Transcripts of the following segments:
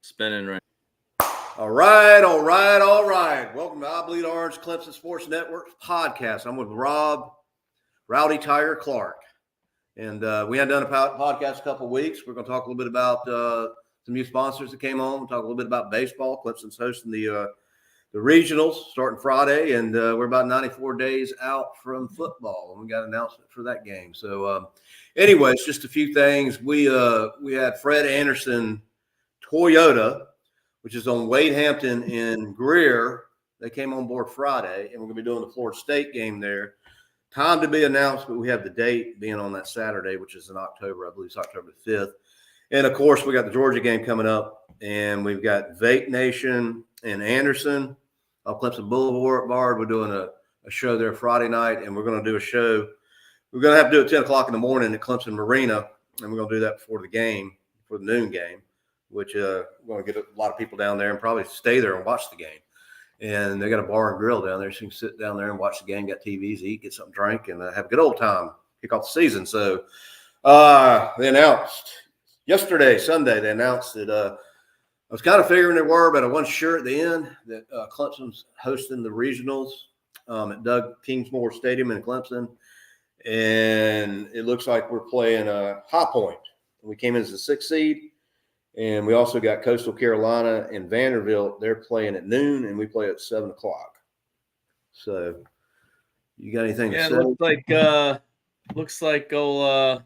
Spinning right. All right. Welcome to I Bleed Orange Clemson Sports Network podcast. I'm with Rob Rowdy Tiger Clark. And we hadn't done a podcast a couple of weeks. We're going to talk a little bit about some new sponsors that came on. We'll talk a little bit about baseball. Clemson's hosting the regionals starting Friday, and we're about 94 days out from football, and we got an announcement for that game. So, anyways, just a few things. We had Fred Anderson Toyota, which is on Wade Hampton in Greer. They came on board Friday, and we're going to be doing the Florida State game there. Time to be announced, but we have the date being on that Saturday, which is in October. I believe it's October 5th. And, of course, we got the Georgia game coming up, and we've got Vape Nation and Anderson on Clemson Boulevard. We're doing a show there Friday night, and we're going to do a show. We're going to have to do it at 10 o'clock in the morning at Clemson Marina, and we're going to do that before the game, for the noon game, which we're going to get a lot of people down there and probably stay there and watch the game. And they got a bar and grill down there, so you can sit down there and watch the game, got TVs, eat, get something to drink, and have a good old time, kick off the season. So they announced yesterday, Sunday, they announced that I was kind of figuring there were, but I wasn't sure at the end that Clemson's hosting the regionals at Doug Kingsmore Stadium in Clemson. And it looks like we're playing High Point. We came in as the 6th seed. And we also got Coastal Carolina and Vanderbilt. They're playing at noon, and we play at 7 o'clock. So, you got anything to say? Looks like old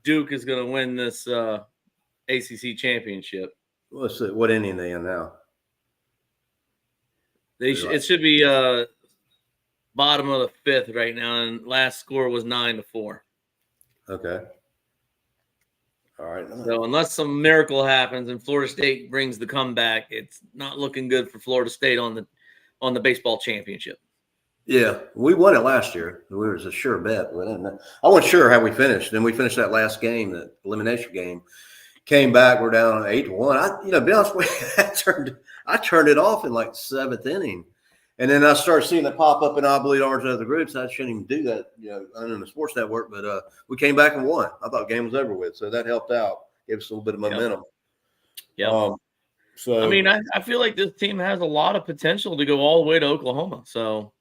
Duke is going to win this ACC championship. What inning they in now? It should be bottom of the 5th right now, and last score was 9-4. Okay. All right. So unless some miracle happens and Florida State brings the comeback, it's not looking good for Florida State on the baseball championship. Yeah, we won it last year. It was a sure bet. I wasn't sure how we finished. Then we finished that last game, the elimination game. Came back, we're down 8-1. To be honest with you, I turned it off in like the 7th inning. And then I started seeing it pop up in I Bleed Orange and other groups. I shouldn't even do that, on the sports network. But we came back and won. I thought the game was over with. So that helped out. Gave us a little bit of momentum. Yeah. I feel like this team has a lot of potential to go all the way to Oklahoma. So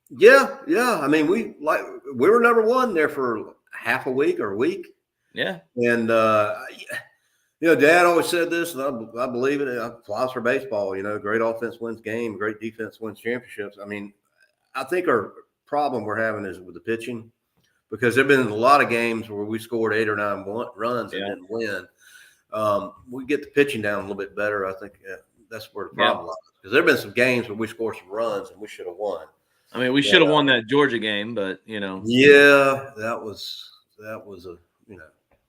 yeah. I mean, we were number one there for half a week or a week. Yeah. And Dad always said this, and I believe it. It applies for baseball. Great offense wins games, great defense wins championships. I mean, I think our problem we're having is with the pitching, because there have been a lot of games where we scored 8 or 9 runs and didn't win. We get the pitching down a little bit better. I think that's where the problem lies, because there have been some games where we scored some runs and we should have won. I mean, we should have won that Georgia game, but Yeah, that was a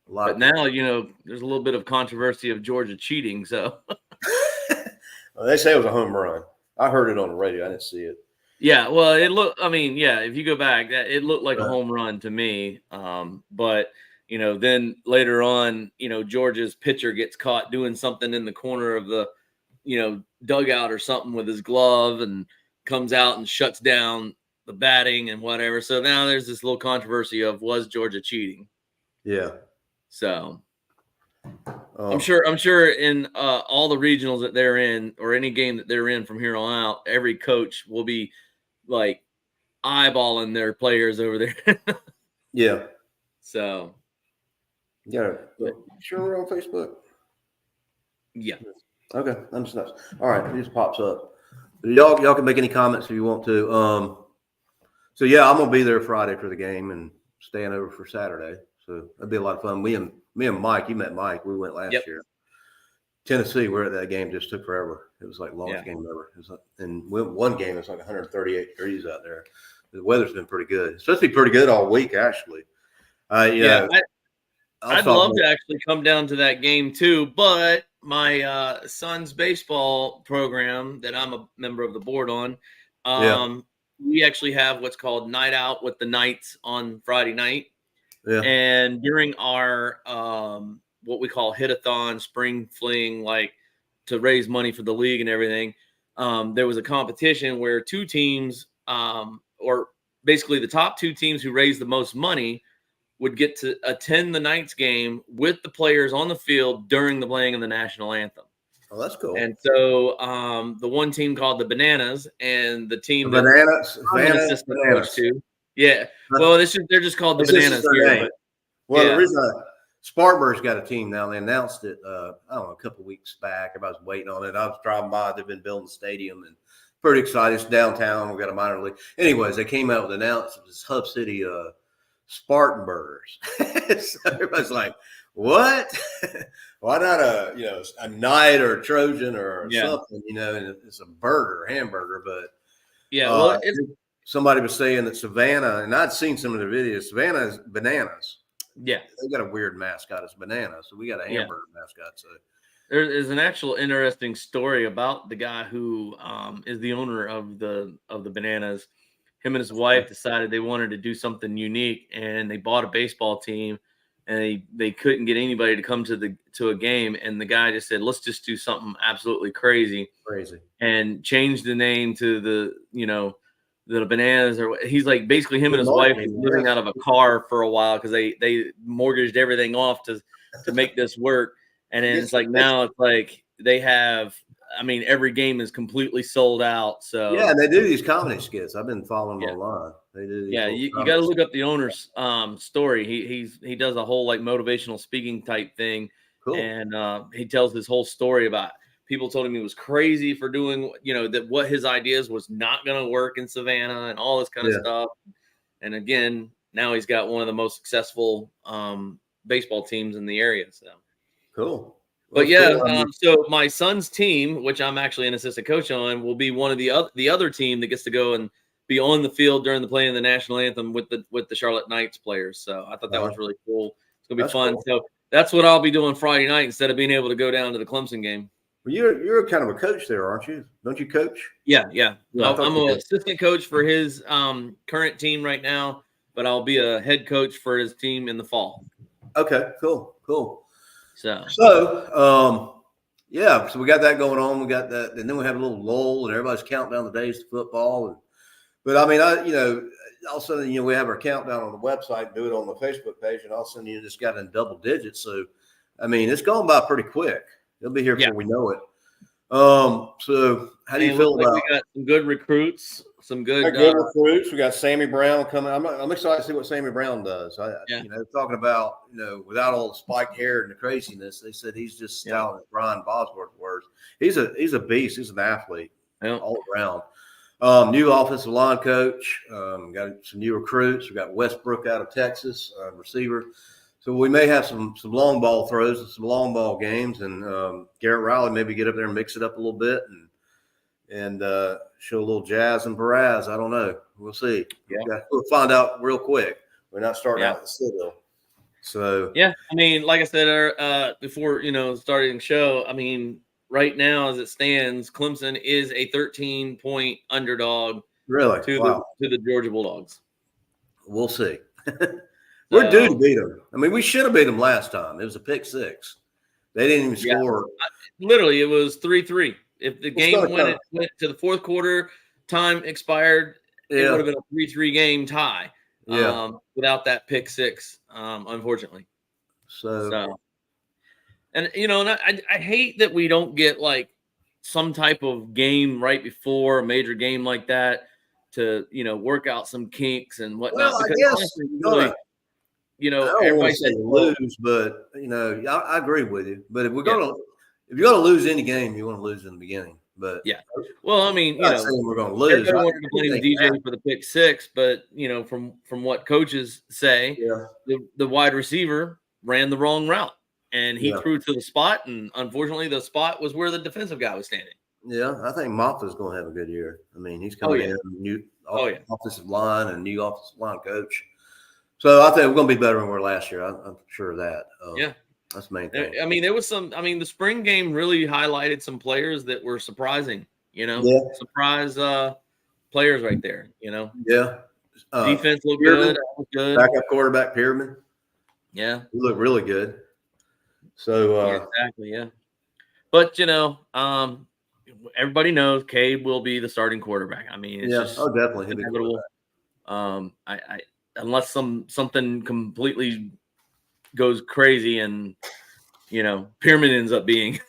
lot. But now, there's a little bit of controversy of Georgia cheating. So well, they say it was a home run. I heard it on the radio. I didn't see it. Yeah, well, if you go back, it looked like a home run to me. But then later on, Georgia's pitcher gets caught doing something in the corner of the, dugout or something with his glove, and comes out and shuts down the batting and whatever. So now there's this little controversy of, was Georgia cheating? Yeah. So I'm sure in all the regionals that they're in, or any game that they're in from here on out, every coach will be like eyeballing their players over there. Yeah. So. Yeah. Sure, we're on Facebook. Yeah. Okay. That's nice. All right. It just pops up. Y'all can make any comments if you want to. So yeah, I'm gonna be there Friday for the game and staying over for Saturday. So that'd be a lot of fun. Me and Mike, you met Mike. We went last year. Tennessee, we're at that game. Just took forever. It was like longest game ever. And one game, it's like 138 degrees out there. The weather's been pretty good. It's supposed to be pretty good all week, actually. I'd love to actually come down to that game too, but my son's baseball program that I'm a member of the board on, we actually have what's called Night Out with the Knights on Friday night. Yeah. And during our what we call hit-a-thon, spring fling, like to raise money for the league and everything, there was a competition where two teams, or basically the top two teams who raised the most money, would get to attend the Knights game with the players on the field during the playing of the national anthem. Oh, that's cool. And so the one team called the Bananas, and the team The that Bananas, I'm an assistant coach to. Yeah. Well, they're just called the Bananas here. Name. But, well, yeah. the reason Spartanburg's got a team now. They announced it, I don't know, a couple of weeks back. Everybody's waiting on it. I was driving by. They've been building the stadium and pretty excited. It's downtown. We've got a minor league. Anyways, they came out with an announcement. This Hub City Spartanburgers. So everybody's like, what? Why not a Knight or a Trojan or something, and it's a hamburger. But well, somebody was saying that Savannah, and I'd seen some of their videos, Savannah is Bananas. Yeah. They got a weird mascot. It's Banana. So we got a hamburger mascot. So there's an actual interesting story about the guy who is the owner of the Bananas. Him and his wife decided they wanted to do something unique, and they bought a baseball team, and they couldn't get anybody to come to a game. And the guy just said, let's just do something absolutely crazy, and change the name to the Bananas. Or he's like, basically him and his wife was living out of a car for a while because they mortgaged everything off to make this work. And then it's like, now it's like they have, every game is completely sold out. So yeah, they do these comedy skits. I've been following them online. They do. You got to look up the owner's story. He does a whole like motivational speaking type thing. Cool. And he tells his whole story about people told him he was crazy for doing, that what his ideas was not going to work in Savannah and all this kind of stuff. And again, now he's got one of the most successful baseball teams in the area. So cool. But so my son's team, which I'm actually an assistant coach on, will be one of the other team that gets to go and be on the field during the playing of the national anthem with the Charlotte Knights players. So I thought that was really cool. It's gonna be fun. Cool. So that's what I'll be doing Friday night instead of being able to go down to the Clemson game. Well, you're kind of a coach there, aren't you? Don't you coach? Yeah. I'm an assistant coach for his current team right now, but I'll be a head coach for his team in the fall. Okay, cool. So we got that going on. We got that, and then we have a little lull, and everybody's counting down the days to football. But all of a sudden, we have our countdown on the website, do it on the Facebook page, and all of a sudden, you just got in double digits. So, it's going by pretty quick. It'll be here before we know it. So how do you feel about? We got some good recruits, some good recruits. We got Sammy Brown coming. I'm excited to see what Sammy Brown does. Talking about without all the spiked hair and the craziness, they said he's just styling Brian Bosworth's words. He's a beast. He's an athlete all around. New offensive line coach. Got some new recruits. We got Westbrook out of Texas, receiver. So we may have some long ball throws and some long ball games, and Garrett Riley maybe get up there and mix it up a little bit and show a little jazz and Baraz. I don't know. We'll see. Yeah. We'll find out real quick. We're not starting out the Citadel. So like I said before, starting the show. Right now as it stands, Clemson is a 13-point underdog. Really? To the Georgia Bulldogs. We'll see. We're due to beat them. We should have beat them last time. It was a pick six. They didn't even score. Literally, it was 3-3. If the game went to the fourth quarter, time expired, it would have been a 3-3 game tie. Without that pick six, unfortunately. So. And I hate that we don't get like some type of game right before a major game like that to work out some kinks and whatnot. Well, I guess I don't want to say lose, but I agree with you. But if you're gonna lose any game, you want to lose in the beginning. But well, we're going to lose. I wanted to blame DJ for the pick six, but from what coaches say, the wide receiver ran the wrong route and he threw to the spot, and unfortunately, the spot was where the defensive guy was standing. Yeah, I think Moffa's going to have a good year. He's coming in new offensive line and new offensive line coach. So I think we're going to be better than we were last year. I'm sure of that. That's the main thing. There was some. The spring game really highlighted some players that were surprising. Surprise players right there. Yeah. Defense looked good. Backup quarterback Pearman. Yeah, he looked really good. So exactly. Yeah, but everybody knows Cade will be the starting quarterback. It's definitely inevitable. Unless something completely goes crazy and Pearman ends up being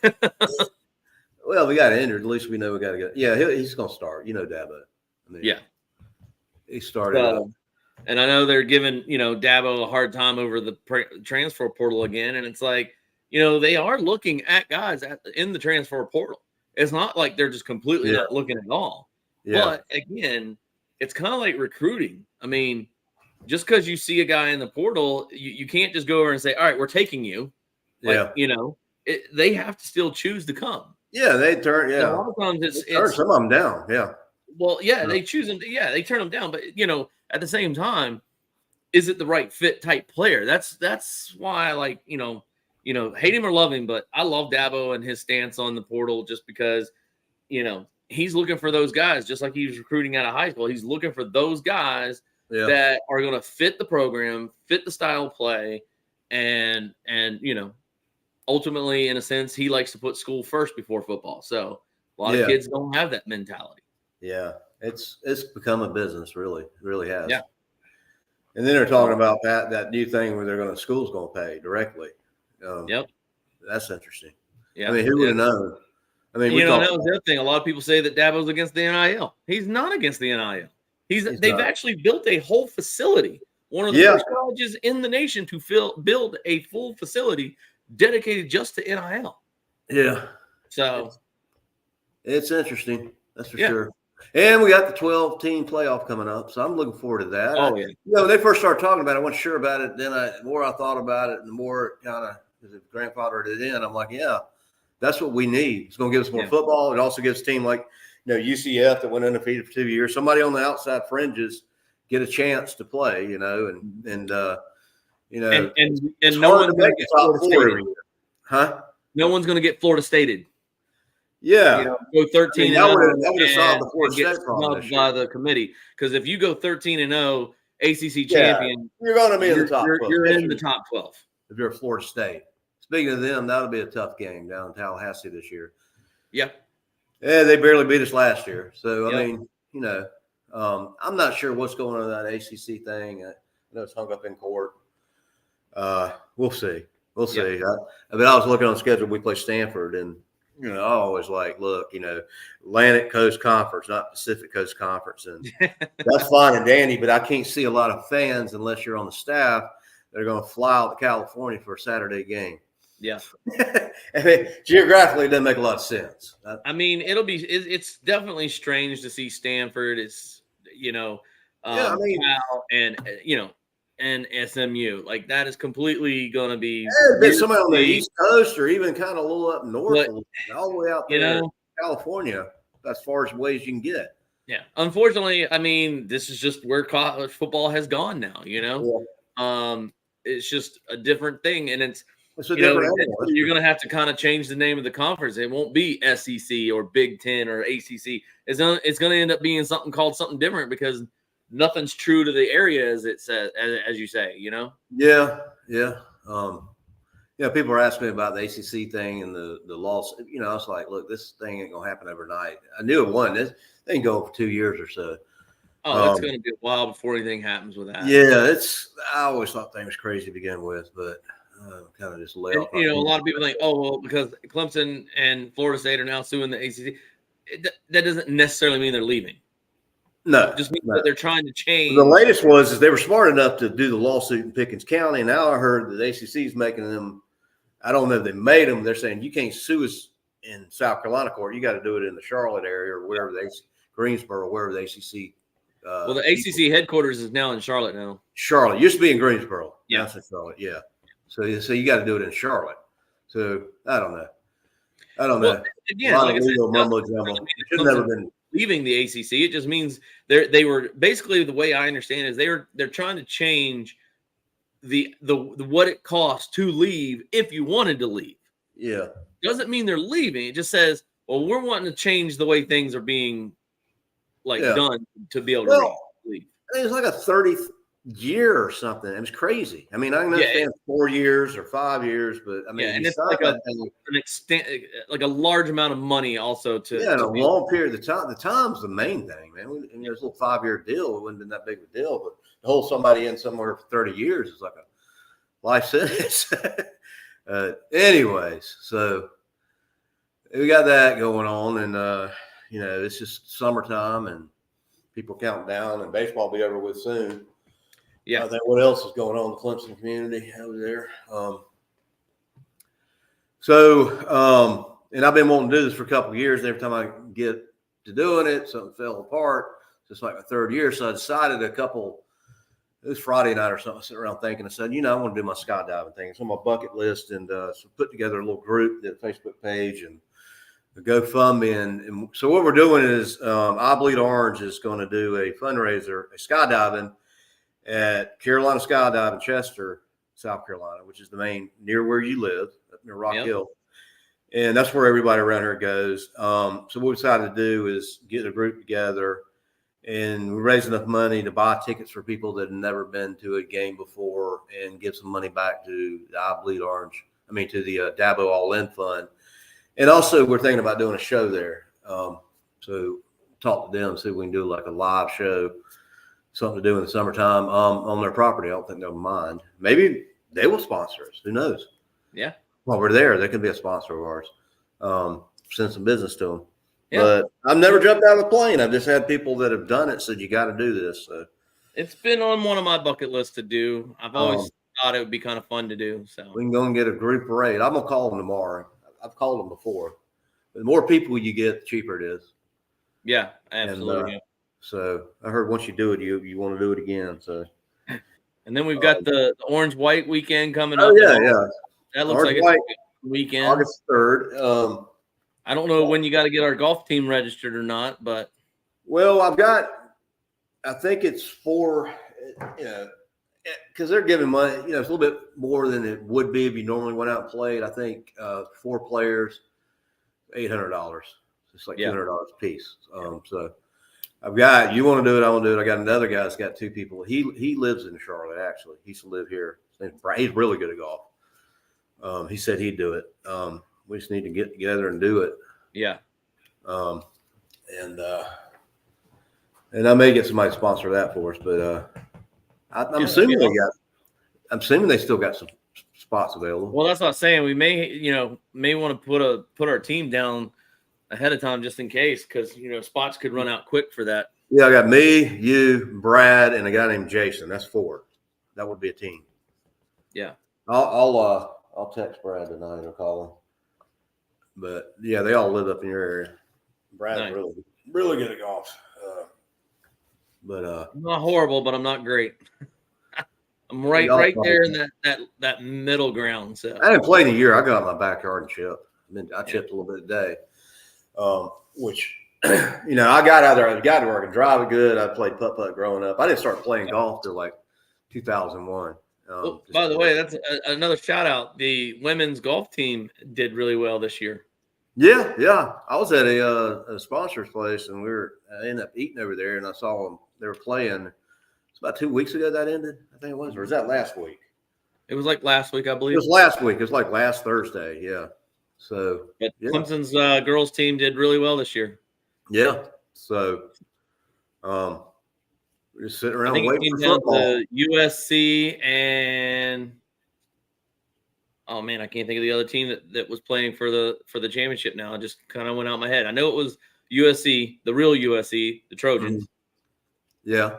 Well, we got injured. At least we know we got to go. Yeah, he's going to start. You know, Dabo. I mean, Yeah. He started. And I know they're giving, Dabo a hard time over the transfer portal again. And it's like, they are looking at guys in the transfer portal. It's not like they're just completely not looking at all. Yeah. But again, it's kind of like recruiting. I mean, just because you see a guy in the portal, you can't just go over and say, all right, we're taking you. Like, they have to still choose to come. Yeah, they turn. Yeah, and a lot of times it's some of them down. Yeah. Well, yeah, they choose them. Yeah, they turn them down. But at the same time, is it the right fit type player? That's why I like hate him or love him, but I love Dabo and his stance on the portal just because he's looking for those guys, just like he was recruiting out of high school. He's looking for those guys that are going to fit the program, fit the style of play, and ultimately, in a sense, he likes to put school first before football. So a lot of kids don't have that mentality. Yeah, it's become a business, really. It really has. Yeah. And then they're talking about that new thing where school's going to pay directly. Yep. That's interesting. Yeah. I mean, who would have known? I mean, that was the other thing. A lot of people say that Dabo's against the NIL. He's not against the NIL. They've actually built a whole facility, one of the first colleges in the nation to build a full facility dedicated just to NIL. Yeah. So it's interesting. That's for sure. And we got the 12-team playoff coming up, so I'm looking forward to that. Oh, yeah. When they first started talking about it, I wasn't sure about it. Then the more I thought about it, and the more kind of, as a grandfather it in, I'm like, yeah, that's what we need. It's going to give us more football. It also gives a team like, UCF that went undefeated for 2 years, somebody on the outside fringes get a chance to play, and no one's going to get Florida Stated. Huh? No one's going to get Florida Stated. Yeah, go 13. That would have solved the Florida State problem by the committee, because if you go 13-0 ACC champion, you're going to be in the top 12. You're in the top 12 if you're Florida State. Speaking of them, that'll be a tough game down in Tallahassee this year. Yeah, they barely beat us last year. So I mean, I'm not sure what's going on with that ACC thing. I know it's hung up in court. We'll see. We'll see. I was looking on the schedule. We play Stanford, and I always look, Atlantic Coast Conference, not Pacific Coast Conference. And that's fine and dandy, but I can't see a lot of fans unless you're on the staff that are going to fly out to California for a Saturday game. Yeah. I mean, geographically, it doesn't make a lot of sense. I mean, it's definitely strange to see Stanford. It's, Cal and SMU. Like, that is completely going to be somebody on the East Coast or even kind of a little up north, all the way out there in California, as far as ways you can get. Yeah. Unfortunately, I mean, this is just where college football has gone now, It's just a different thing. And it's a different you're going to have to kind of change the name of the conference. It won't be SEC or Big Ten or ACC. It's going to end up being something called something different, because nothing's true to the area, as it says, as you say, Yeah. People are asking me about the ACC thing and the loss. I was like, look, this thing ain't gonna happen overnight. I knew it wasn't. This thing go for 2 years or so. Oh, it's gonna be a while before anything happens with that. Yeah, I always thought things was crazy to begin with, but kind of just lay off. A lot of people think, oh, well, because Clemson and Florida State are now suing the ACC, that doesn't necessarily mean they're leaving. No, it just means that they're trying to change. The latest is they were smart enough to do the lawsuit in Pickens County. Now I heard that the ACC is making them. I don't know if they made them. They're saying you can't sue us in South Carolina court. You got to do it in the Charlotte area or wherever Greensboro, wherever the ACC. The ACC headquarters is now in Charlotte now. Charlotte used to be in Greensboro. Yeah, now it's in Charlotte. Yeah. So you got to do it in Charlotte. So I don't know. Well, again, like I said, it's never been leaving the ACC. It just means they were basically, the way I understand it, is they're trying to change the what it costs to leave if you wanted to leave. Yeah. Doesn't mean they're leaving. It just says, well, we're wanting to change the way things are being done to be able to leave. It's like a 30th year or something. It was crazy. I mean, I understand 4 years or 5 years, but I mean, and it's like an extent, like a large amount of money also to a long period of time. The time's the main thing, man. There's a little 5-year deal. It wouldn't have been that big of a deal, but to hold somebody in somewhere for 30 years is like a life sentence. Anyways, so we got that going on, and it's just summertime, and people counting down, and baseball will be over with soon. Yeah. I think what else is going on in the Clemson community over there? And I've been wanting to do this for a couple of years, and every time I get to doing it, something fell apart. Just like my third year, so I decided it was Friday night or something, I sat around thinking, I said, I want to do my skydiving thing. It's on my bucket list, and so put together a little group, did a Facebook page, and a GoFundMe. And so what we're doing is I Bleed Orange is going to do a fundraiser, a skydiving at Carolina Skydive in Chester, South Carolina, which is the main near where you live, up near Rock Hill. And that's where everybody around here goes. So what we decided to do is get a group together and raise enough money to buy tickets for people that have never been to a game before and give some money back to the I Bleed Orange. To the Dabo All In Fund. And also we're thinking about doing a show there. So talk to them, see if we can do like a live show, something to do in the summertime on their property. I don't think they'll mind. Maybe they will sponsor us. Who knows? Yeah. While we're there, they could be a sponsor of ours. Send some business to them. Yeah. But I've never jumped out of a plane. I've just had people that have done it said you got to do this. So it's been on one of my bucket lists to do. I've always thought it would be kind of fun to do. So we can go and get a group parade. I'm gonna call them tomorrow. I've called them before. The more people you get, the cheaper it is. Yeah, absolutely. And, so I heard once you do it, you want to do it again. So and then we've got the orange white weekend coming up. Oh yeah. That looks orange like white, a weekend. August 3rd. I don't know when you got to get our golf team registered or not, but well, I think it's for, because they're giving money, it's a little bit more than it would be if you normally went out and played. I think 4 players, $800. It's like $200 a piece. So I've got, you want to do it, I want to do it. I got another guy that's got 2 people. He lives in Charlotte, actually. He used to live here. He's really good at golf. He said he'd do it. We just need to get together and do it. Yeah. And I may get somebody to sponsor that for us, but I'm assuming they still got some spots available. Well, that's what I'm saying. We may want to put our team down ahead of time just in case, because spots could run out quick for that. Yeah, I got me, you, Brad, and a guy named Jason. That's 4. That would be a team. Yeah. I'll text Brad tonight or call him. But yeah, they all live up in your area. Brad's nice. really good at golf. I'm not horrible, but I'm not great. I'm right there in that middle ground. So I didn't play in a year. I got in my backyard and chipped. I chipped a little bit a day. Which I got out there. I got to where I could drive it good. I played putt growing up. I didn't start playing golf till like 2001. By the way, that's another shout out. The women's golf team did really well this year. Yeah. I was at a sponsor's place, and I ended up eating over there, and I saw them. They were playing. It's about 2 weeks ago that ended, I think it was. Or was that last week? It was like last week, I believe. It was last week. It was like last Thursday. Yeah. So Clemson's girls team did really well this year. Yeah. So we're just sitting around waiting for football. To USC and oh man, I can't think of the other team that was playing for the championship now. It just kind of went out of my head. I know it was USC, the real USC, the Trojans. Mm-hmm. Yeah.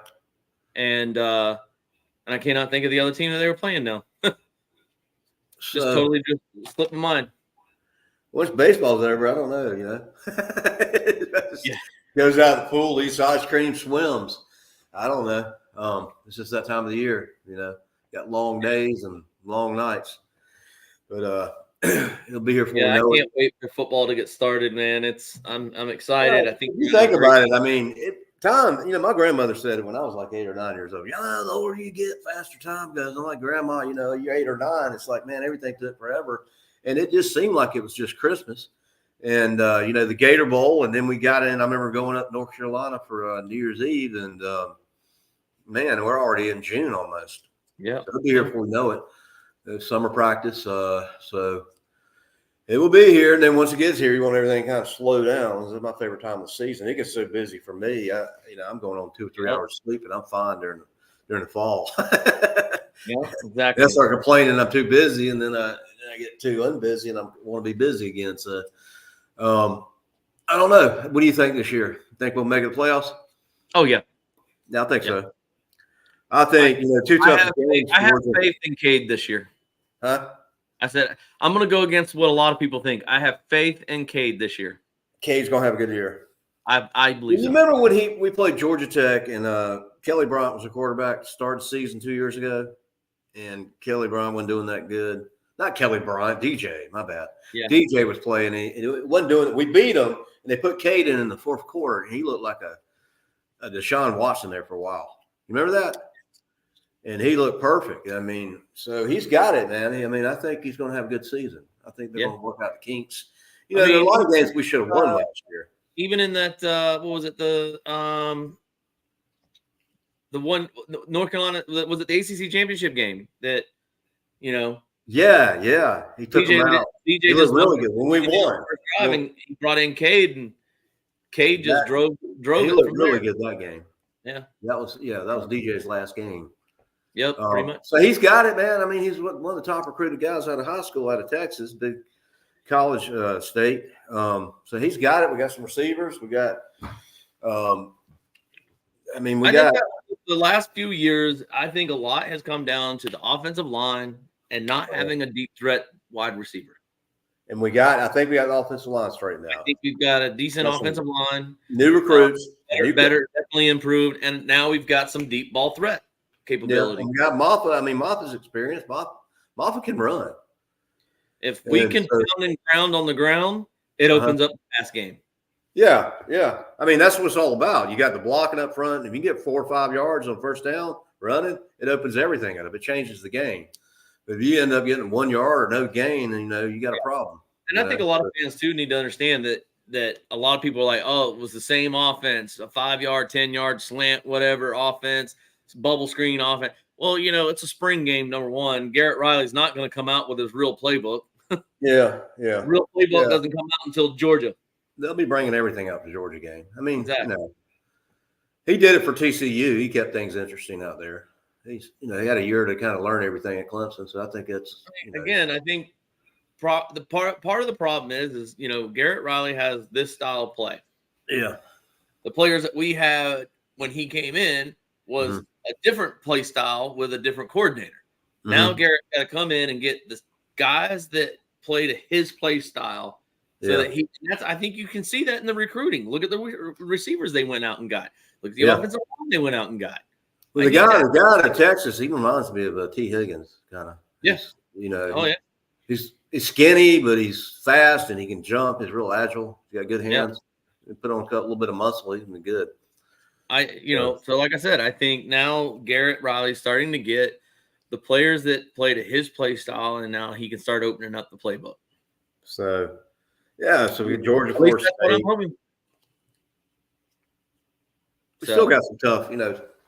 And I cannot think of the other team that they were playing now. Totally just slipped my mind. Once baseball's over, I don't know, Goes out the pool, eats ice cream, swims. I don't know. It's just that time of the year, got long days and long nights. But it'll be here for I can't wait for football to get started, man. I'm excited. Well, I think you think about it. Time, my grandmother said it when I was like 8 or 9 years old. Yeah, the older you get, faster time goes. I'm like, Grandma, you're 8 or 9. It's like, man, everything took forever. And it just seemed like it was just Christmas. And, the Gator Bowl. And then we got in. I remember going up to North Carolina for New Year's Eve. And, man, we're already in June almost. Yeah. So it'll be here before we know it. Summer practice. So it will be here. And then once it gets here, you want everything kind of slow down. This is my favorite time of the season. It gets so busy for me. I'm going on 2 or 3 hours sleep, and I'm fine during the fall. Yeah, exactly. I start complaining I'm too busy, and then I get too unbusy, and I want to be busy again. So I don't know. What do you think this year? Think we'll make it the playoffs? Oh yeah, Yeah, I think yeah. so. I think two I tough have, games. I have faith in Cade this year. Huh? I said I'm going to go against what a lot of people think. I have faith in Cade this year. Cade's gonna have a good year. I believe. You remember when we played Georgia Tech and Kelly Bryant was a quarterback to start the season 2 years ago, and Kelly Bryant wasn't doing that good. Not Kelly Bryant, DJ. My bad. Yeah. DJ was playing. And it wasn't doing it. We beat him, and they put Cade in the fourth quarter, and he looked like a Deshaun Watson there for a while. You remember that? And he looked perfect. I mean, so he's got it, man. I mean, I think he's going to have a good season. I think they're going to work out the kinks. There are a lot of games we should have won last year. Even in that, what was it? The one North Carolina, was it the ACC championship game that, Yeah. He took him out. DJ he looked really good when we won. And he brought in Cade, and Cade just drove. He looked really good that game. Yeah. That was DJ's last game. Yep, pretty much. So he's got it, man. I mean, he's one of the top recruited guys out of high school, out of Texas, big college state. So he's got it. We got some receivers. We got, the last few years, I think a lot has come down to the offensive line and not having a deep threat wide receiver. And I think we got the offensive line straightened out. I think we've got a decent offensive line. New recruits. Better, definitely improved. And now we've got some deep ball threat capability. Yeah, we got Moffa. I mean, Moffa's experienced. Moffa can run. If we can pound and ground on the ground, it opens up the pass game. Yeah. I mean, that's what it's all about. You got the blocking up front. If you get 4 or 5 yards on first down running, it opens everything up. It changes the game. But if you end up getting 1 yard or no gain, you got a problem. And I think a lot of fans too need to understand that a lot of people are like, oh, it was the same offense, a 5-yard, 10-yard slant, whatever offense, it's bubble screen offense. Well, it's a spring game, number one. Garrett Riley's not going to come out with his real playbook. Yeah. Real playbook doesn't come out until Georgia. They'll be bringing everything up to Georgia game. I mean, exactly. He did it for TCU. He kept things interesting out there. He's, he had a year to kind of learn everything at Clemson. So I think it's again. I think part of the problem is Garrett Riley has this style of play. Yeah. The players that we had when he came in was a different play style with a different coordinator. Now Garrett got to come in and get the guys that play to his play style. So that I think you can see that in the recruiting. Look at the receivers they went out and got. Look at the offensive line they went out and got. Well, the guy out of Texas, he reminds me of T. Higgins, kind of. Yes. He's skinny, but he's fast and he can jump. He's real agile. He's got good hands. Yeah. Put on a little bit of muscle. He's been good. So like I said, I think now Garrett Riley's starting to get the players that play to his play style, and now he can start opening up the playbook. So, so we get Georgia, Florida State. We still got some tough,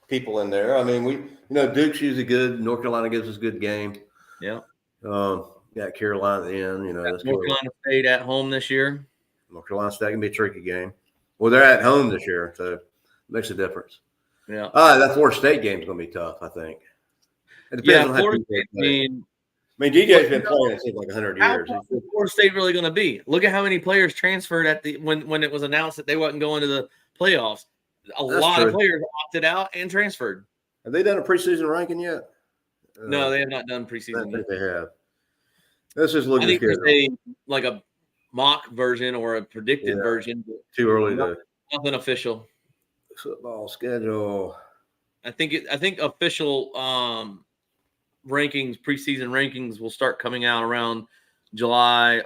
people in there. I mean, Duke's usually good. North Carolina gives us a good game. Yeah. Got Carolina at the end. North Carolina State at home this year. North Carolina State can be a tricky game. Well, they're at home this year, so it makes a difference. Yeah. That Florida State game is going to be tough, I think. It depends on how Florida State. DJ's been playing it seems like 100 years. How's Florida State really going to be? Look at how many players transferred when it was announced that they wasn't going to the playoffs. A lot of players opted out and transferred. Have they done a preseason ranking yet? No, they have not done preseason. I think they have. Let's just look at like a mock version or a predicted version. Too early to nothing official. Football schedule. I think official rankings, preseason rankings, will start coming out around July,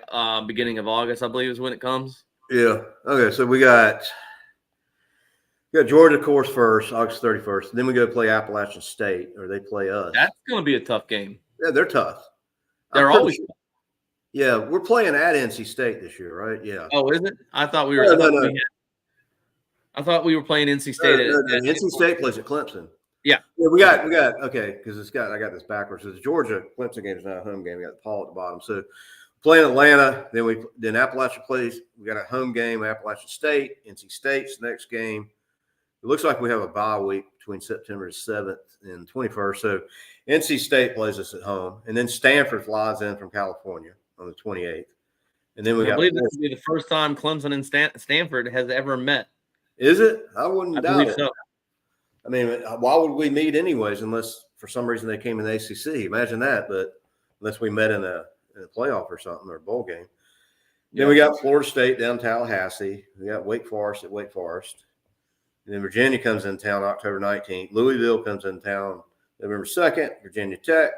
beginning of August, I believe, is when it comes. Yeah. Okay. So we got Georgia, of course, first, August 31st. Then we go play Appalachian State, or they play us. That's going to be a tough game. Yeah, they're tough. They're always tough. Yeah, we're playing at NC State this year, right? Yeah. Oh, is it? I thought we were. No. I thought we were playing NC State. NC State plays at Clemson. Yeah. We got okay, because I got this backwards. It's Georgia Clemson game is not a home game. We got Paul at the bottom. So playing Atlanta, then Appalachia plays. We got a home game, Appalachian State, NC State's next game. It looks like we have a bye week between September 7th and 21st. So NC State plays us at home, and then Stanford flies in from California on the 28th. And then we I got. believe this will be the first time Clemson and Stanford has ever met. Is it? I wouldn't I doubt believe it. so. I mean, why would we meet anyways, unless for some reason they came in the ACC? Imagine that. But unless we met in a playoff or something or a bowl game. Then we got Florida State down Tallahassee. We got Wake Forest at Wake Forest. And then Virginia comes in town October 19th. Louisville comes in town November 2nd. Virginia Tech.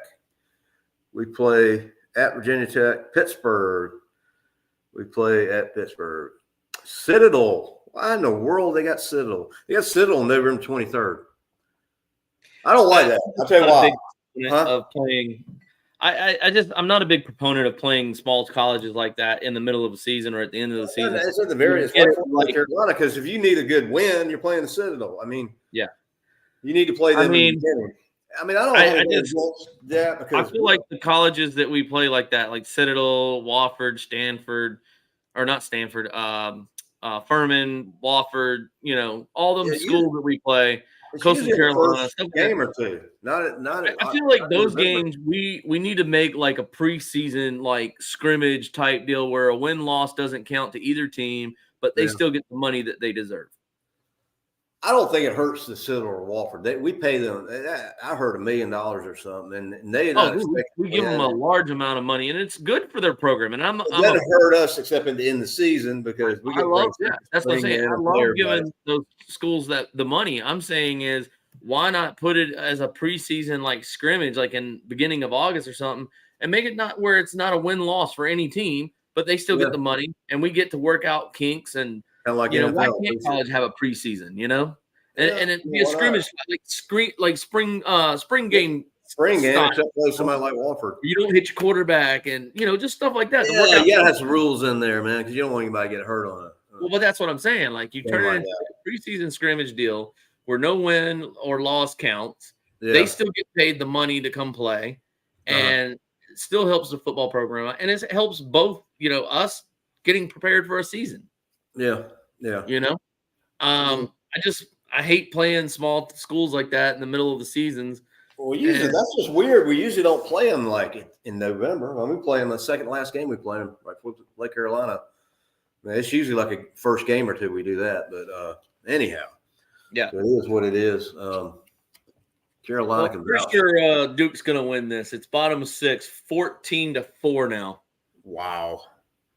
We play at Virginia Tech. Pittsburgh. We play at Pittsburgh. Citadel. Why in the world they got Citadel? They got Citadel on November 23rd. I don't like that. I'll tell you why. Of playing. I'm not a big proponent of playing small colleges like that in the middle of the season or at the end of the season. It's at the very it's like Carolina, because if you need a good win, you're playing the Citadel. I mean, yeah, you need to play them. I feel like the colleges that we play like that, like Citadel, Wofford, Stanford, or not Stanford, Furman, Wofford, all them schools that we play. Coastal Carolina, game or two. I feel like those games we need to make like a preseason like scrimmage type deal where a win-loss doesn't count to either team, but they still get the money that they deserve. I don't think it hurts the Citadel or Wofford. We pay them. I heard $1 million or something, and they. We give them a large amount of money, and it's good for their program. And it doesn't hurt us except in the season because we get. That's what I'm saying. I love giving those schools the money. I'm saying is why not put it as a preseason like scrimmage, like in beginning of August or something, and make it not where it's not a win loss for any team, but they still get the money, and we get to work out kinks and. Why can't college have a preseason? And it be a scrimmage like spring game. Spring game, except play somebody like Wofford. You don't hit your quarterback, and just stuff like that. Yeah, you gotta have some rules in there, man, because you don't want anybody to get hurt on it. Well, but that's what I'm saying. Like you turn it into a preseason scrimmage deal where no win or loss counts. Yeah. They still get paid the money to come play, and it still helps the football program, and it helps both. Us getting prepared for a season. Yeah. I hate playing small schools like that in the middle of the seasons. Well, usually that's just weird. We usually don't play them like in November. When we play them the second last game, we play them like Lake Carolina. It's usually like a first game or two we do that. But anyhow, yeah, so it is what it is. Carolina can. For sure, Duke's going to win this. It's bottom of 6, 14-4 now. Wow.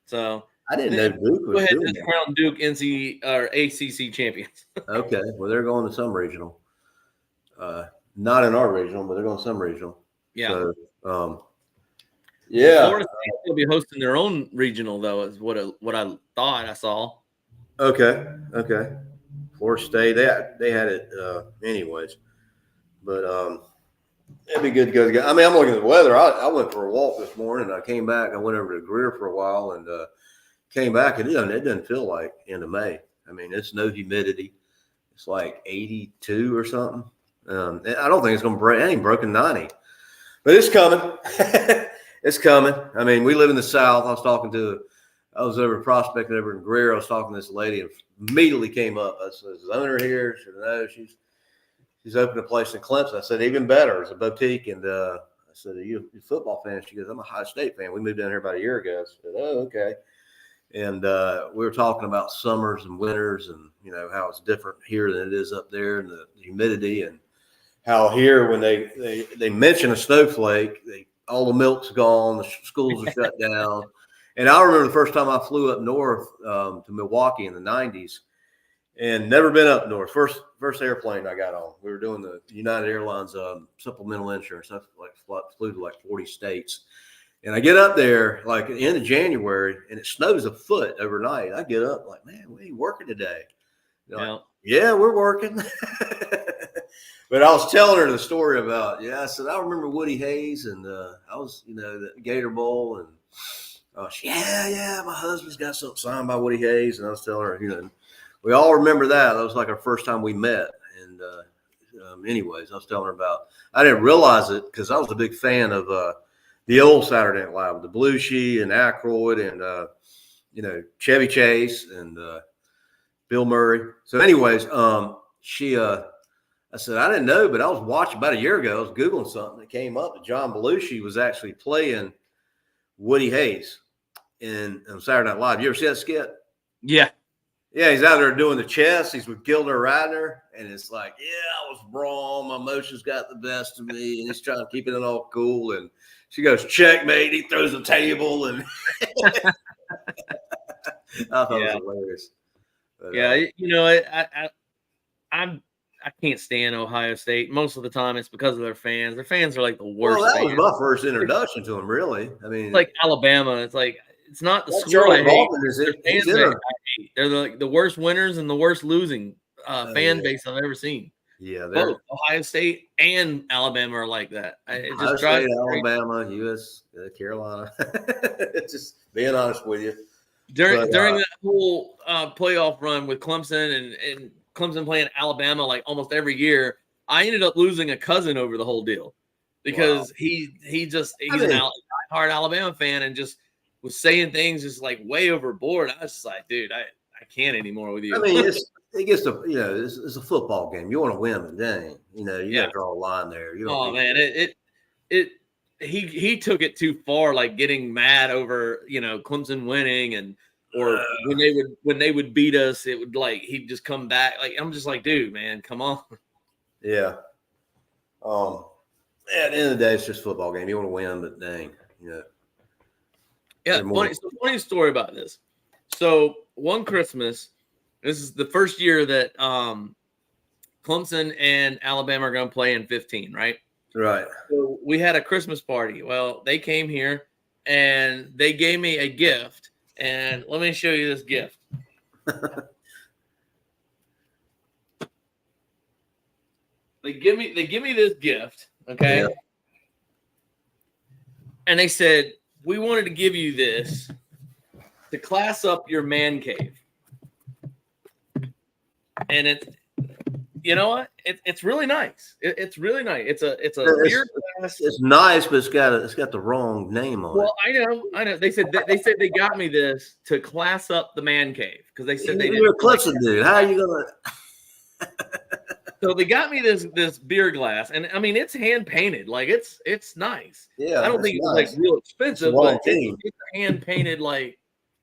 So. I didn't know Duke was doing that. Crown Duke NC or ACC champions. Okay, well they're going to some regional, not in our regional, but they're going to some regional. Yeah, so, Florida State will be hosting their own regional though, is what I thought I saw. Okay. Florida State they had it anyways, but it'd be good to go. I mean, I'm looking at the weather. I went for a walk this morning. I came back. I went over to Greer for a while and. Came back and it doesn't feel like end of May. I mean, it's no humidity. It's like 82 or something. I don't think it's going to break. It ain't broken 90, but it's coming. It's coming. I mean, we live in the South. I was over prospecting over in Greer. I was talking to this lady and immediately came up. I said, "Is the owner here?" She said, "No, she's opened a place in Clemson." I said, "Even better. It's a boutique." And I said, "Are you a football fan?" She goes, "I'm a Ohio State fan. We moved down here about a year ago." I said, "Oh, okay." And we were talking about summers and winters and, how it's different here than it is up there and the humidity and how here when they mention a snowflake, all the milk's gone, the schools are shut down. And I remember the first time I flew up north to Milwaukee in the 90s and never been up north. First airplane I got on. We were doing the United Airlines supplemental insurance. I flew to like 40 states. And I get up there like at the end of January and it snows a foot overnight. I get up like, man, we ain't working today. Like, yeah, we're working. But I was telling her the story about, I said, I remember Woody Hayes and I was, the Gator Bowl. And my husband's got something signed by Woody Hayes. And I was telling her, we all remember that. That was like our first time we met. And anyways, I was telling her about, I didn't realize it because I was a big fan of the old Saturday Night Live, the Belushi and Aykroyd and, Chevy Chase and Bill Murray. So anyways, I said, I didn't know, but I was watching about a year ago. I was Googling something that came up that John Belushi was actually playing Woody Hayes. on Saturday Night Live. You ever see that skit? Yeah. Yeah, he's out there doing the chess. He's with Gilda Radner, and it's like, I was wrong. My emotions got the best of me, and he's trying to keep it all cool. And she goes, checkmate. He throws the table, and I thought it was hilarious. But, I can't stand Ohio State. Most of the time, it's because of their fans. Their fans are like the worst. Well, that fans. was my first introduction to them. Really, I mean, it's like Alabama. It's like it's not the school Charlie I hate. Baldwin is it? Fans I hate. They're the worst winners and the worst losing fan base I've ever seen. Yeah, both Ohio State and Alabama are like that. It Ohio just drives State, Alabama, Carolina. Just being honest with you. During that whole playoff run with Clemson and Clemson playing Alabama like almost every year, I ended up losing a cousin over the whole deal because he's an hard Alabama fan and just was saying things just like way overboard. I was just like, dude, I can't anymore with you. I mean, it's a football game. You want to win the game. You got to draw a line there. He took it too far, like getting mad over Clemson winning or when they would beat us, it would like he'd just come back. Like I'm just like, dude, man, come on. Yeah. At the end of the day, it's just a football game. You want to win, but dang, Yeah, funny story about this. So one Christmas, this is the first year that Clemson and Alabama are going to play in 15, right? Right. So we had a Christmas party. Well, they came here and they gave me a gift. And let me show you this gift. They give me this gift, okay? Yeah. And they said, we wanted to give you this to class up your man cave. And it's, you know what? It's really nice. It's really nice. It's a beer glass. It's nice, but it's got the wrong name on it. Well, I know. They said they got me this to class up the man cave because they said you're a Clemson dude. How are you gonna? So they got me this beer glass, and I mean it's hand painted. Like it's nice. Yeah, I don't think it's like real expensive, but it's a hand painted like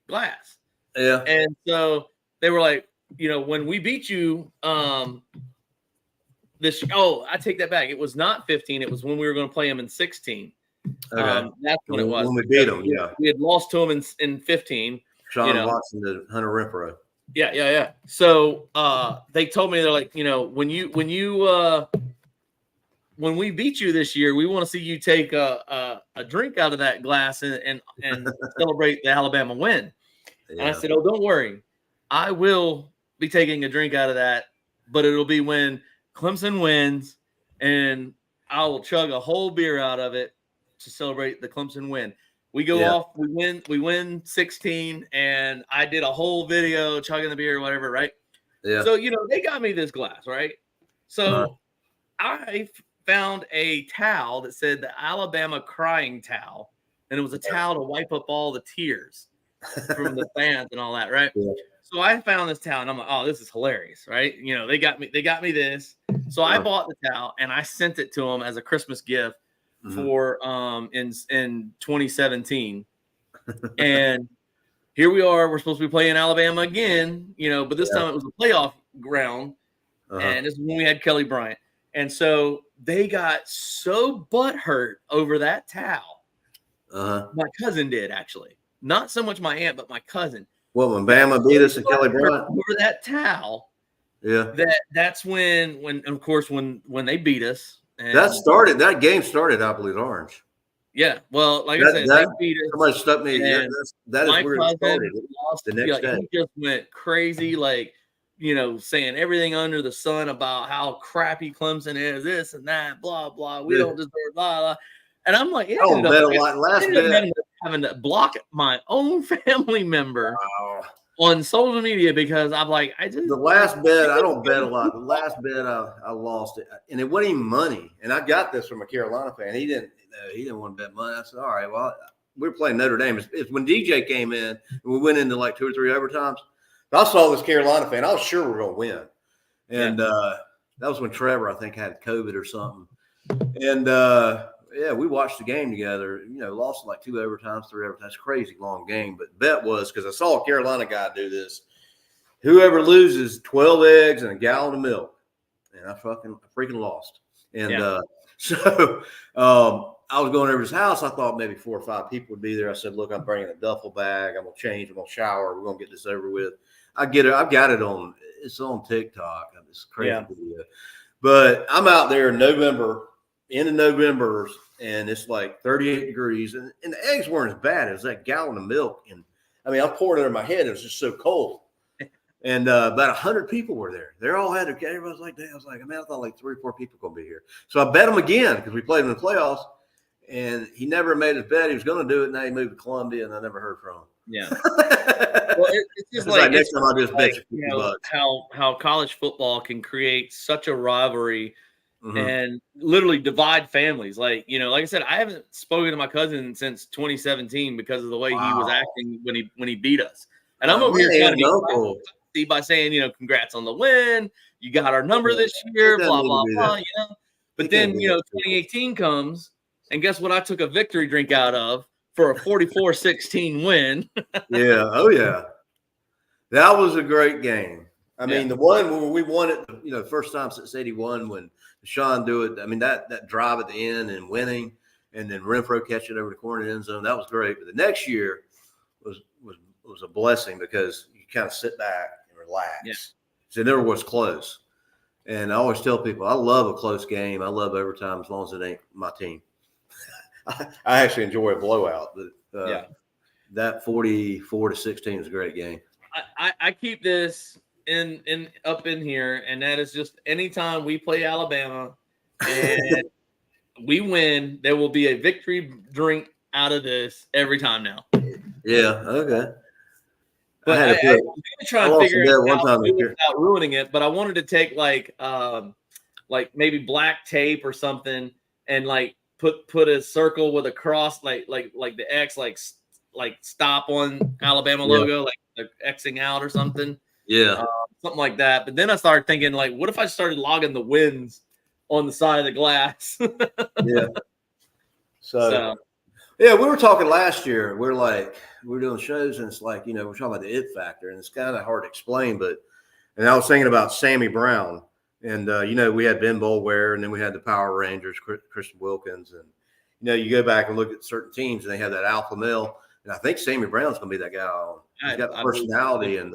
glass. Yeah. And so they were like, when we beat you, I take that back. It was not 15. It was when we were going to play them in 16. Okay. That's when it was. When we beat them, yeah. We had lost to them in 15. Sean Watson to Hunter Renfrow. Yeah. So they told me, they're like, when we beat you this year, we want to see you take a drink out of that glass and celebrate the Alabama win. Yeah. And I said, don't worry. I will be taking a drink out of that, but it'll be when Clemson wins, and I will chug a whole beer out of it to celebrate the Clemson win. We go off, we win 16, and I did a whole video chugging the beer or whatever, right? Yeah. So, they got me this glass, right? So I found a towel that said the Alabama crying towel, and it was a towel to wipe up all the tears from the fans and all that, right? Yeah. So I found this towel, and I'm like, oh, this is hilarious, right? They got me this. So I bought the towel, and I sent it to them as a Christmas gift for in 2017. And here we are. We're supposed to be playing Alabama again, but this time it was a playoff round, and this is when we had Kelly Bryant. And so they got so butthurt over that towel. My cousin did, actually. Not so much my aunt, but my cousin. Well, when Bama beat us and Kelly Bryant over that towel, that's when of course when they beat us. And that game started, I believe, Orange. Yeah, well, like I said, they beat us. Somebody stuck me. That is where it started. The next day, he just went crazy, like saying everything under the sun about how crappy Clemson is, this and that, blah blah. We don't deserve blah blah. And I'm like, having to block my own family member on social media because I'm like, the last bet, I don't bet a lot. The last bet I lost it, and it wasn't even money. And I got this from a Carolina fan. He didn't want to bet money. I said, all right, well, we were playing Notre Dame. It's when DJ came in, and we went into like 2 or 3 overtimes. I saw this Carolina fan. I was sure we were going to win. And that was when Trevor, I think, had COVID or something. And Yeah, we watched the game together. Lost like 2 overtimes, 3 overtimes. Crazy long game. But bet was because I saw a Carolina guy do this. Whoever loses 12 eggs and a gallon of milk, and I freaking lost. And so I was going over to his house. I thought maybe 4 or 5 people would be there. I said, "Look, I'm bringing a duffel bag. I'm gonna change. I'm gonna shower. We're gonna get this over with." I get it. I've got it on. It's on TikTok. It's crazy video. But I'm out there in November, end of November, and it's like 38 degrees, and the eggs weren't as bad as that gallon of milk. And I mean, I poured it in my head. It was just so cold. And about 100 people were there. They all had to. Everybody was like, "Damn!" I was like, "Man, I thought like 3 or 4 people were gonna be here." So I bet him again because we played in the playoffs, and he never made his bet. He was going to do it. Now he moved to Columbia, and I never heard from him. Yeah. Well, it's just like next time I just bet how college football can create such a rivalry and literally divide families. Like I said, I haven't spoken to my cousin since 2017 because of the way he was acting when he beat us. And I'm over here trying to be cool by saying, congrats on the win. You got our number this year, blah, blah, blah, But then, 2018 comes, and guess what I took a victory drink out of for a 44-16 win. Yeah. Oh, yeah. That was a great game. I mean, the one where we won it, first time since 81 when Deshaun do it. I mean, that drive at the end and winning, and then Renfro catch it over the corner of the end zone. That was great. But the next year was a blessing because you kind of sit back and relax. Yeah. So it never was close. And I always tell people, I love a close game. I love overtime as long as it ain't my team. I actually enjoy a blowout, but that 44-16 is a great game. I keep this up in here, and that is just anytime we play Alabama and we win, there will be a victory drink out of this every time now. Yeah, okay. But I'm going to try and figure it out without ruining it. But I wanted to take like maybe black tape or something, and like put a circle with a cross, like the X, like stop on Alabama logo, like the Xing out or something. Yeah, something like that. But then I started thinking, like, what if I started logging the wins on the side of the glass? Yeah. So. Yeah, we were talking last year. We're doing shows, and it's like, we're talking about the it factor, and it's kind of hard to explain. And I was thinking about Sammy Brown, and we had Ben Boulware, and then we had the Power Rangers, Christian Wilkins, and you go back and look at certain teams, and they have that alpha male, and I think Sammy Brown's going to be that guy. He's got the personality, and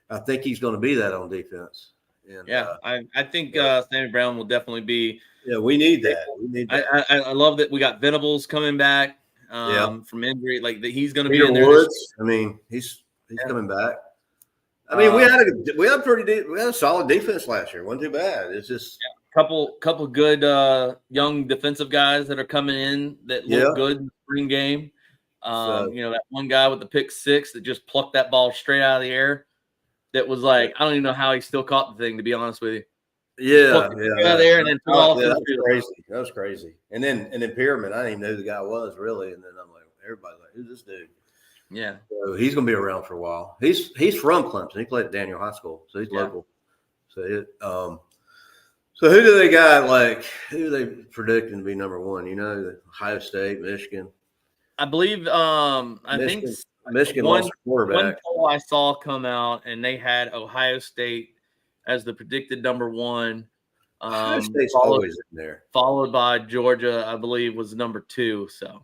I think he's going to be that on defense. And, I think Sammy Brown will definitely be. Yeah, we need that. I love that we got Venables coming back from injury. Like that, he's going to be in there. Woods. I mean, he's coming back. I mean, we had a solid defense last year. Wasn't too bad. It's just couple good young defensive guys that are coming in that look good in the spring game. That one guy with the pick six that just plucked that ball straight out of the air. That was like, I don't even know how he still caught the thing, to be honest with you. Yeah. There and then that was crazy. And then Pyramid, I didn't even know who the guy was really. And then I'm like, everybody's like, who's this dude? Yeah. So he's gonna be around for a while. He's from Clemson. He played at Daniel High School, so he's local. So who do they got? Like, who are they predicting to be number one? Ohio State, Michigan. I believe think Michigan lost their quarterback. One poll I saw come out, and they had Ohio State as the predicted number one. Ohio State's always in there. Followed by Georgia, I believe, was number 2. So,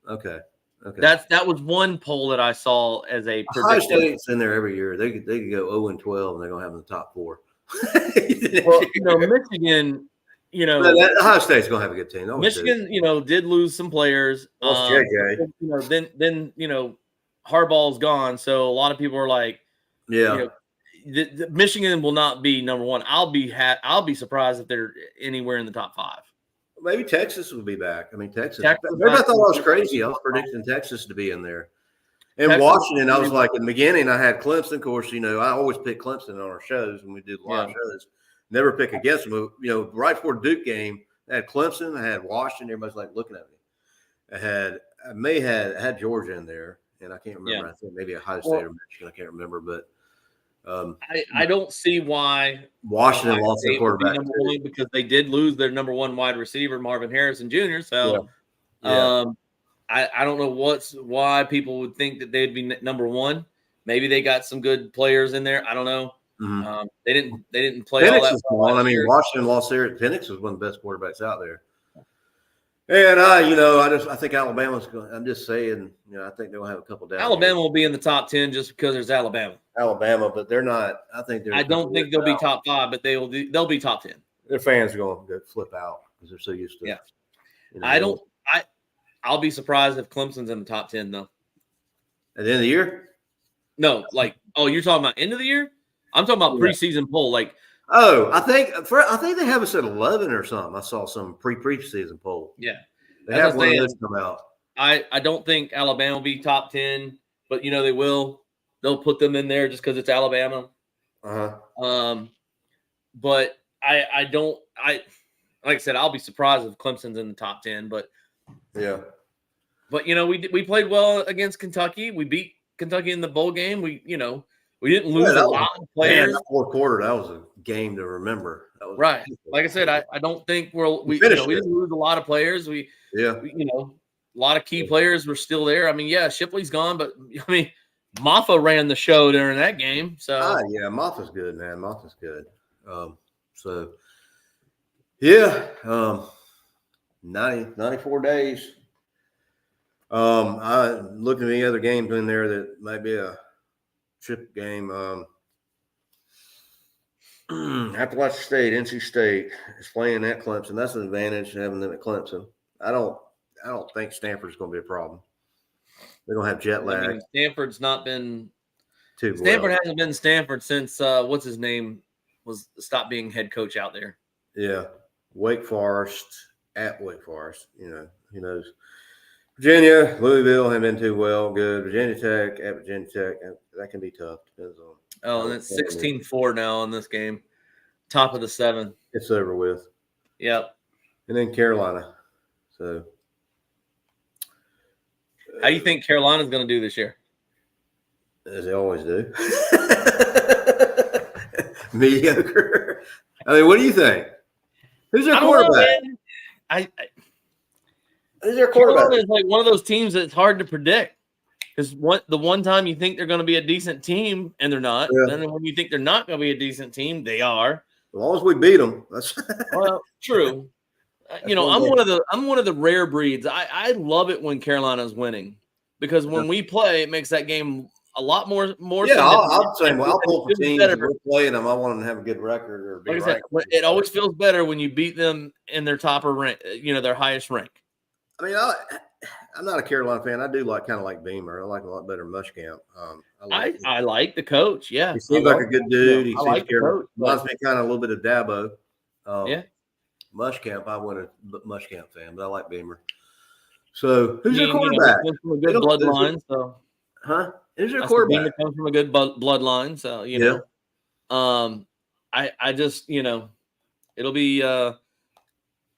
okay. That was one poll that I saw as a prediction. Ohio State's in there every year. They could go 0-12, and they're gonna have in the top 4. Well, Michigan. Ohio State's gonna have a good team. Michigan, did lose some players. Then Harbaugh's gone, so a lot of people are like, the Michigan will not be number one. I'll be surprised if they're anywhere in the top 5. Maybe Texas will be back. I mean, Texas. Everybody thought I was crazy. I was predicting Texas to be in there. And Texas, Washington, I was like, in the beginning, I had Clemson. Of course, I always pick Clemson on our shows when we do live shows. Never pick against them. Right before Duke game, I had Clemson. I had Washington. Everybody's like looking at me. I had Georgia in there, and I can't remember. I think maybe Ohio State or Michigan. I can't remember, but I don't see why Washington Ohio lost their State would be quarterback number too. one because they did lose their number one wide receiver, Marvin Harrison Jr. So, I don't know why people would think that they'd be number one. Maybe they got some good players in there. I don't know. Mm-hmm. They didn't play all Penix that is well gone. last year. Washington lost there. Penix was one of the best quarterbacks out there. And I think Alabama's going. I'm just saying, I think they'll have a couple down. Alabama will be in the top 10 just because there's Alabama. But they're not. I don't think they'll be top 5, but they'll be top 10. Their fans are going to flip out because they're so used to. Yeah. I'll be surprised if Clemson's in the top 10 though. At the end of the year? No, you're talking about end of the year? I'm talking about preseason poll. I think they have us at 11 or something. I saw some preseason poll. Yeah, they have one of those come out. I don't think Alabama will be top 10, but they will. They'll put them in there just because it's Alabama. But I don't. Like I said, I'll be surprised if Clemson's in the top 10. But yeah. But we played well against Kentucky. We beat Kentucky in the bowl game. We didn't lose a lot of players. That fourth quarter, that was a game to remember. That was right. Like I said, I don't think we didn't lose a lot of players. We a lot of key players were still there. Shipley's gone, but Maffa ran the show during that game. So Maffa's good, man. Maffa's good. 94 days. I looked at any other games in there that might be a trip game. Appalachian State, NC State is playing at Clemson. That's an advantage having them at Clemson. I don't think Stanford's going to be a problem. They're going to have jet lag. Stanford's not been too. Stanford hasn't been Stanford since what's his name was stopped being head coach out there. Yeah, Wake Forest at Wake Forest. Who knows? Virginia, Louisville haven't been too well. Good. Virginia Tech at Virginia Tech. That can be tough. Depends on. And it's 16-4 now in this game. Top of the 7. It's over with. Yep. And then Carolina. So. How do you think Carolina's going to do this year? As they always do. Mediocre. What do you think? Who's their quarterback? Who's their quarterback? Carolina is like one of those teams that's hard to predict. Because the one time you think they're going to be a decent team and they're not, then when you think they're not going to be a decent team, they are. As long as we beat them, that's well, true. I'm one of the rare breeds. I love it when Carolina's winning because when we play, it makes that game a lot more. Yeah, I'll pull for teams. We're playing them. I want them to have a good record or. Like I said, it always feels better when you beat them in their topper rank. Their highest rank. I'm not a Carolina fan. I do kind of like Beamer. I like a lot better Muschamp. I like the coach. Yeah, he seems like a good dude. He seems like reminds me kind of a little bit of Dabo. Muschamp, I wasn't a Muschamp fan, but I like Beamer. So who's your quarterback? Comes from a good bloodline. So, Who's your quarterback? Beamer comes from a good bloodline. So I just it'll be.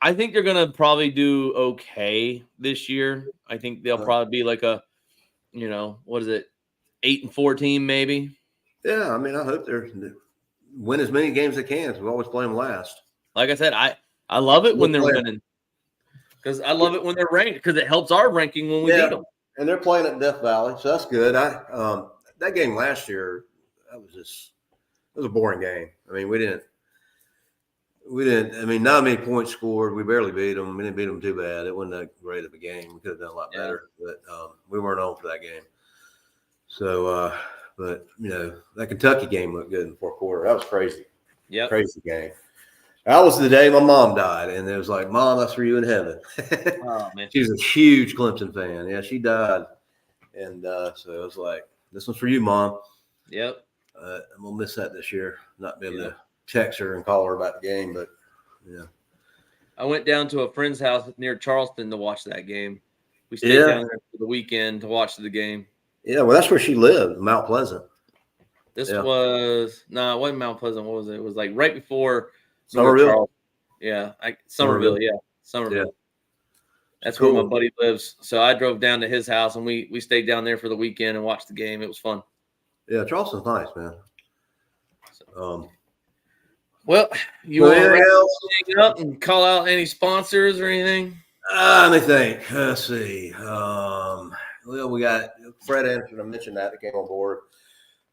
I think they're going to probably do okay this year. I think they'll probably be like a, 8-4 team maybe. Yeah, I hope they win as many games as they can. We always play them last. Like I said, I love it when they're winning because I love it when they're ranked because it helps our ranking when we beat them. And they're playing at Death Valley, so that's good. That game last year, it was a boring game. We didn't. Not many points scored. We barely beat them. We didn't beat them too bad. It wasn't that great of a game. We could have done a lot better, but we weren't on for that game. So, but that Kentucky game looked good in the fourth quarter. That was crazy. Yeah, crazy game. That was the day my mom died, and it was like, "Mom, that's for you in heaven." Oh man, she was a huge Clemson fan. Yeah, she died, and so it was like, "This one's for you, Mom." Yep. I'm gonna miss that this year. Not being able to text her and call her about the game, but I went down to a friend's house near Charleston to watch that game. We stayed down there for the weekend to watch the game. Yeah, well, that's where she lived, Mount Pleasant. This was it wasn't Mount Pleasant. What was it? It was like right before Somerville. Somerville. Yeah, Somerville. Yeah. That's where my buddy lives. So I drove down to his house and we stayed down there for the weekend and watched the game. It was fun. Yeah, Charleston's nice, man. Well, you want to wrap this thing up and call out any sponsors or anything? Let me think. Let's see. Well, we got Fred Anderson. I mentioned that came on board.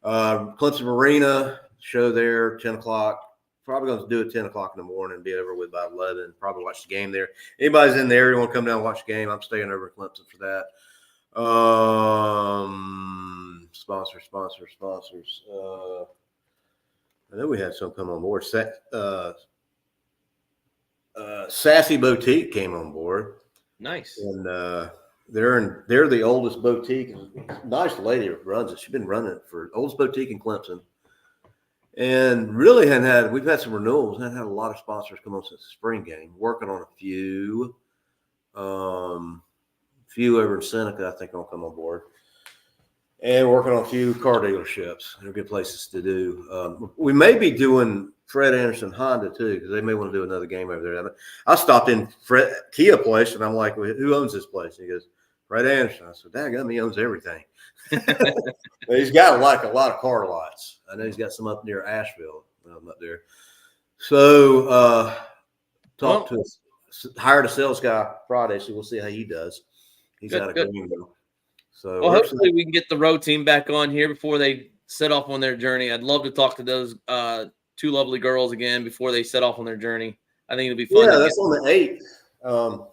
Clemson Arena show there, 10 o'clock. Probably going to do it 10 o'clock in the morning, be over with by 11. Probably watch the game there. Anybody's in there, you want to come down and watch the game, I'm staying over at Clemson for that. Sponsors. I know we had some come on board. Sassy Boutique came on board. Nice. And they're the oldest boutique. Nice lady that runs it. She's been running it for oldest boutique in Clemson. And really we've had some renewals. Had a lot of sponsors come on since the spring game. Working on a few. Few over in Seneca, I think, will come on board. And working on a few car dealerships. They're good places to do. We may be doing Fred Anderson Honda too, because they may want to do another game over there. I stopped in Fred Kia place, and I'm like, well, "Who owns this place?" And he goes, "Fred Anderson." I said, "Daggum, he owns everything." He's got like a lot of car lots. I know he's got some up near Asheville. I'm up there. So hired a sales guy Friday, so we'll see how he does. He's out of Greenville. So hopefully we can get the road team back on here before they set off on their journey. I'd love to talk to those two lovely girls again before they set off on their journey. I think it'll be fun. Yeah, that's on the 8th.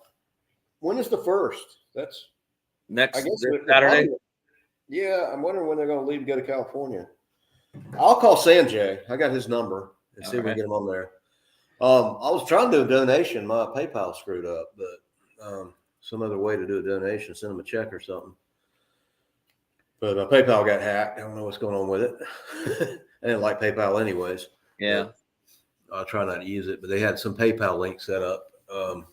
When is the 1st? That's next Saturday. Yeah, I'm wondering when they're going to leave to go to California. I'll call Sanjay. I got his number and see if we can get him on there. I was trying to do a donation. My PayPal screwed up, but some other way to do a donation, send them a check or something. But my PayPal got hacked. I don't know what's going on with it. I didn't like PayPal anyways. Yeah. I'll try not to use it, but they had some PayPal link set up. So